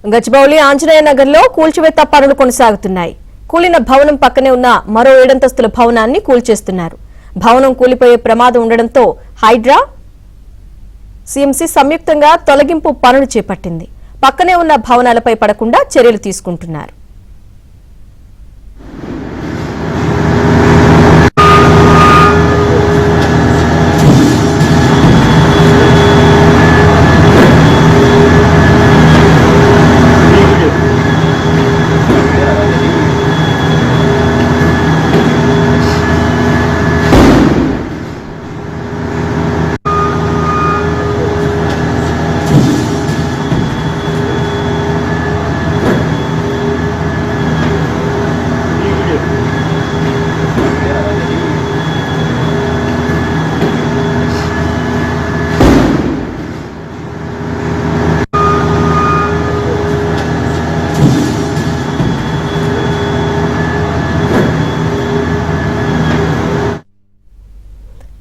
గచ్చిబౌలి ఆంజనేయ నగర్ లో కూల్చివేత పనులు కొనసాగుతున్నాయి. కూలిన భవనం పక్కనే ఉన్న మరో 7 అంతస్తుల భవనాన్ని కూల్చేస్తున్నారు. భవనం కూలిపోయే ప్రమాదం ఉండడంతో హైడ్రా సిఎంసి సంయుక్తంగా తొలగింపు పనులు చేపట్టింది. పక్కనే ఉన్న భవనాలపై పడకుండా చర్యలు తీసుకుంటున్నారు.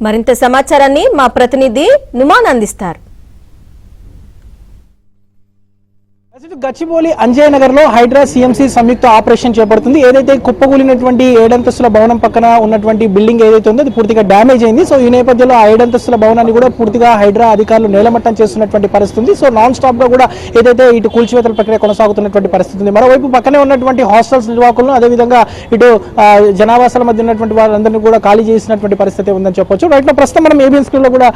మరింత సమాచారాన్ని మా ప్రతినిధి నుమాన్ అందిస్తారు. గచ్చిబౌలి అంజయ్య నగర్ లో హైడ్రా సిఎంసి సంయుక్త ఆపరేషన్ చేపడుతుంది. ఏదైతే కుప్పకూలినటువంటి 7 అంతస్తుల భవనం పక్కన ఉన్నటువంటి బిల్డింగ్ ఏదైతే ఉందో అది పూర్తిగా డ్యామేజ్ అయింది. సో ఈ నేపథ్యంలో ఆ 7 అంతస్తుల భవనాన్ని కూడా పూర్తిగా హైడ్రా అధికారులు నేలమట్టం చేస్తున్నటువంటి పరిస్థితి ఉంది. సో నాన్ స్టాప్ గా కూడా ఏదైతే ఇటు కూల్చివేతల ప్రక్రియ కొనసాగుతున్నటువంటి పరిస్థితి ఉంది. మరోవైపు పక్కనే ఉన్నటువంటి హాస్టల్స్ నిర్వాహకులను అదేవిధంగా ఇటు జనావాసాల మధ్య ఉన్నటువంటి వాళ్ళందరినీ కూడా ఖాళీ చేసినటువంటి పరిస్థితి ఉందని చెప్పొచ్చు. రైట్ లో ప్రస్తుతం మనం ఏబిఎన్ స్క్రీన్ లో కూడా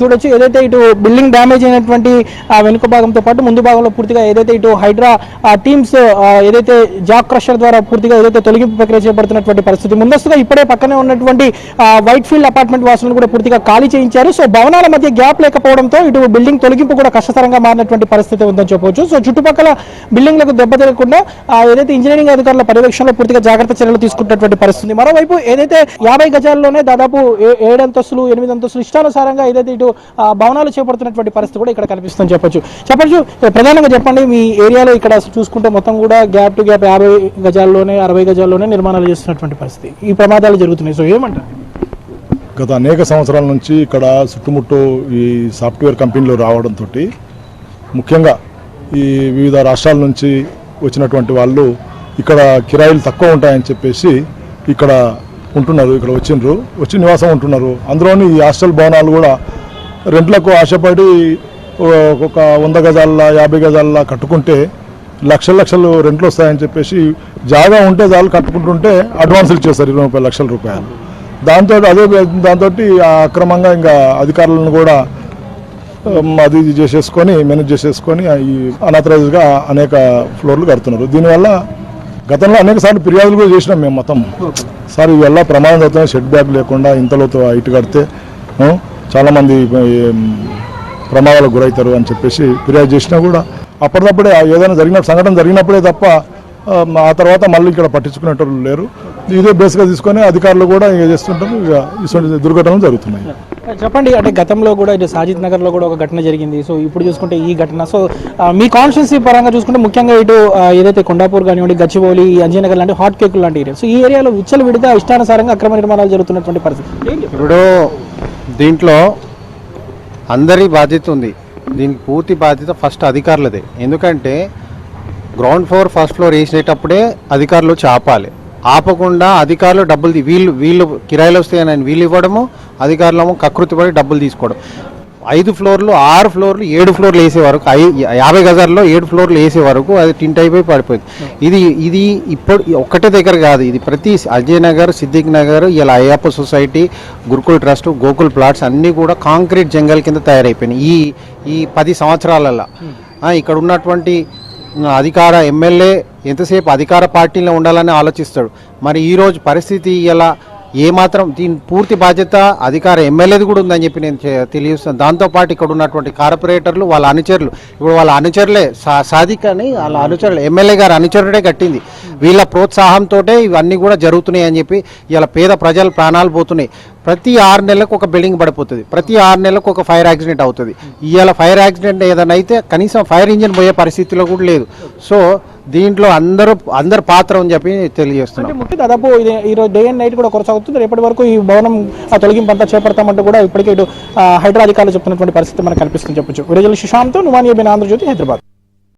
చూడొచ్చు. ఏదైతే ఇటు బిల్డింగ్ డ్యామేజ్ అయినటువంటి వెనుక భాగంతో పాటు ముందు భాగంలో పూర్తిగా ఏదైతే ఇటు హైడ్రా టీమ్స్ ఏదైతే జాక్ క్రషర్ ద్వారా పూర్తిగా ఏదైతే తొలగింపు ప్రక్రియ చేపడుతున్నటువంటి పరిస్థితి. ముందస్తుగా ఇప్పుడే పక్కనే ఉన్నటువంటి వైట్ ఫీల్డ్ అపార్ట్మెంట్ వాసులను కూడా పూర్తిగా ఖాళీ చేయించారు. సో భవనాల మధ్య గ్యాప్ లేకపోవడంతో ఇటు బిల్డింగ్ తొలగింపు కూడా కష్టతరంగా మారినటువంటి పరిస్థితి ఉందని చెప్పవచ్చు. సో చుట్టుపక్కల బిల్డింగ్లకు దెబ్బ తగలకుండా ఏదైతే ఇంజనీరింగ్ అధికారుల పర్యవేక్షణలో పూర్తిగా జాగ్రత్త చర్యలు తీసుకుంటున్నటువంటి పరిస్థితి. మరోవైపు ఏదైతే 50 గజాల్లోనే దాదాపు 7 అంతస్తులు 8 అంతస్తులు ఇష్టానుసారంగా ఏదైతే ఇటు భవనాలు చేపడుతున్నటువంటి పరిస్థితి కూడా ఇక్కడ కనిపిస్తుందని చెప్పొచ్చు. ప్రధానంగా చెప్పండి, మీ ఏరియాలో ఇక్కడ చూసుకుంటే మొత్తం కూడా గ్యాప్ టు గ్యాప్ 50 గజాల్లోనే 60 గజాల్లోనే నిర్మాణాలు చేస్తున్నటువంటి పరిస్థితి, ఈ ప్రమాదాలు జరుగుతున్నాయి. సో ఏమంటారు? గత అనేక సంవత్సరాల నుంచి ఇక్కడ చుట్టుముట్టు ఈ సాఫ్ట్వేర్ కంపెనీలు రావడంతో ముఖ్యంగా ఈ వివిధ రాష్ట్రాల నుంచి వచ్చినటువంటి వాళ్ళు ఇక్కడ కిరాయిలు తక్కువ ఉంటాయని చెప్పేసి ఇక్కడ ఉంటున్నారు. ఇక్కడ వచ్చి నివాసం ఉంటున్నారు. అందులోని ఈ హాస్టల్ భవనాలు కూడా రెంట్లకు ఆశపడి ఒక 100 గజాల 50 గజాల కట్టుకుంటే లక్షలు రెంట్లు వస్తాయని చెప్పేసి జాగా ఉంటే చాలు కట్టుకుంటుంటే అడ్వాన్సులు ఇచ్చేస్తారు 20 లక్షల రూపాయలు. దాంతో అక్రమంగా ఇంకా అధికారులను కూడా అది చేసేసుకొని మేనేజ్ చేసేసుకొని ఈ అనాథరైజ్గా అనేక ఫ్లోర్లు కడుతున్నారు. దీనివల్ల గతంలో అనేక సార్లు ఫిర్యాదులు కూడా చేసినాం మేము. మొత్తం సార్ ఇవల్ల ప్రమాదం అవుతుంది, షెడ్ బ్యాగ్ లేకుండా ఇంతలోతో హైట్ కడితే చాలామంది ప్రమాదాలకు గురవుతారు అని చెప్పేసి ఫిర్యాదు చేసినా కూడా అప్పటికప్పుడే ఏదైనా సంఘటన జరిగినప్పుడే తప్ప ఆ తర్వాత మళ్ళీ ఇక్కడ పట్టించుకునేటోళ్ళు లేరు. ఇదే బేస్గా తీసుకొని అధికారులు కూడా చేస్తుంటారు. ఇక ఇటువంటి దుర్ఘటనలు జరుగుతున్నాయి. చెప్పండి, అంటే గతంలో కూడా ఇటు సాజిద్ నగర్లో కూడా ఒక ఘటన జరిగింది. సో ఇప్పుడు చూసుకుంటే ఈ ఘటన, సో మీ కాన్స్టిట్యున్సీ పరంగా చూసుకుంటే ముఖ్యంగా ఇటు ఏదైతే కొండాపూర్ కానివ్వండి, గచ్చిబౌలి, అంజయ్య నగర్ లాంటి హాట్ కేకులు లాంటి ఏరియా, సో ఈ ఏరియాలో విచ్చలు విడిగా ఇష్టానుసారంగా అక్రమ నిర్మాణాలు జరుగుతున్నటువంటి పరిస్థితి. ఇప్పుడు దీంట్లో అందరి బాధ్యత ఉంది. దీనికి పూర్తి బాధ్యత ఫస్ట్ అధికారులదే. ఎందుకంటే గ్రౌండ్ ఫ్లోర్ ఫస్ట్ ఫ్లోర్ వేసేటప్పుడే అధికారులు ఆపకుండా అధికారులు డబ్బులు వీళ్ళు కిరాయిలు వస్తాయని వీళ్ళు ఇవ్వడము, అధికారులు కకృతిపడి డబ్బులు తీసుకోవడం. 5 ఫ్లోర్లు 6 ఫ్లోర్లు 7 ఫ్లోర్లు వేసే వరకు 50 గజాల్లో 7 ఫ్లోర్లు వేసే వరకు అది టింట్ అయిపోయి పడిపోయింది. ఇది ఇప్పుడు ఒక్కటే దగ్గర కాదు, ఇది ప్రతి అజయ్ నగర్, సిద్దిక్ నగర్, ఇలా Ayyappa society, Gurukul trust, Gokul plots అన్నీ కూడా కాంక్రీట్ జంగల్ కింద తయారైపోయినాయి ఈ 10 సంవత్సరాలలో. ఇక్కడ ఉన్నటువంటి అధికార ఎమ్మెల్యే ఎంతసేపు అధికార పార్టీలో ఉండాలని ఆలోచిస్తాడు. మరి ఈరోజు పరిస్థితి ఇలా ఏమాత్రం దీని పూర్తి బాధ్యత అధికార ఎమ్మెల్యేది కూడా ఉందని చెప్పి నేను తెలియజేస్తాను. దాంతోపాటు ఇక్కడ ఉన్నటువంటి కార్పొరేటర్లు, వాళ్ళ అనుచరులు, ఇప్పుడు వాళ్ళ అనుచరులే సాదిక్ అని వాళ్ళ అనుచరులు, ఎమ్మెల్యే గారు అనుచరుడే కట్టింది. వీళ్ళ ప్రోత్సాహంతో ఇవన్నీ కూడా జరుగుతున్నాయి అని చెప్పి ఇలా పేద ప్రజల ప్రాణాలు పోతున్నాయి. ప్రతి 6 నెలలకు ఒక బిల్డింగ్ పడిపోతుంది, ప్రతి 6 నెలలకు ఒక ఫైర్ యాక్సిడెంట్ అవుతుంది. ఇవాళ ఫైర్ యాక్సిడెంట్ ఏదైనా అయితే కనీసం ఫైర్ ఇంజిన్ పోయే పరిస్థితిలో కూడా లేదు. సో దీంట్లో అందరు పాత్ర అని చెప్పి తెలియజేస్తున్నాం. దాదాపు ఈరోజు డే అండ్ నైట్ కూడా కొనసాగుతుంది. రేపటి వరకు ఈ భవనం తొలగింపు అంతా చేపడతామంటూ కూడా ఇప్పటికే ఇటు హైడ్రా అధికారులు చెప్తున్నటువంటి పరిస్థితి మనకు కనిపిస్తుంది చెప్పొచ్చు. విడుదల సుశాంత్, నుమాన్ ఏబిన్, ఆంధ్రజ్యోతి, హైదరాబాద్.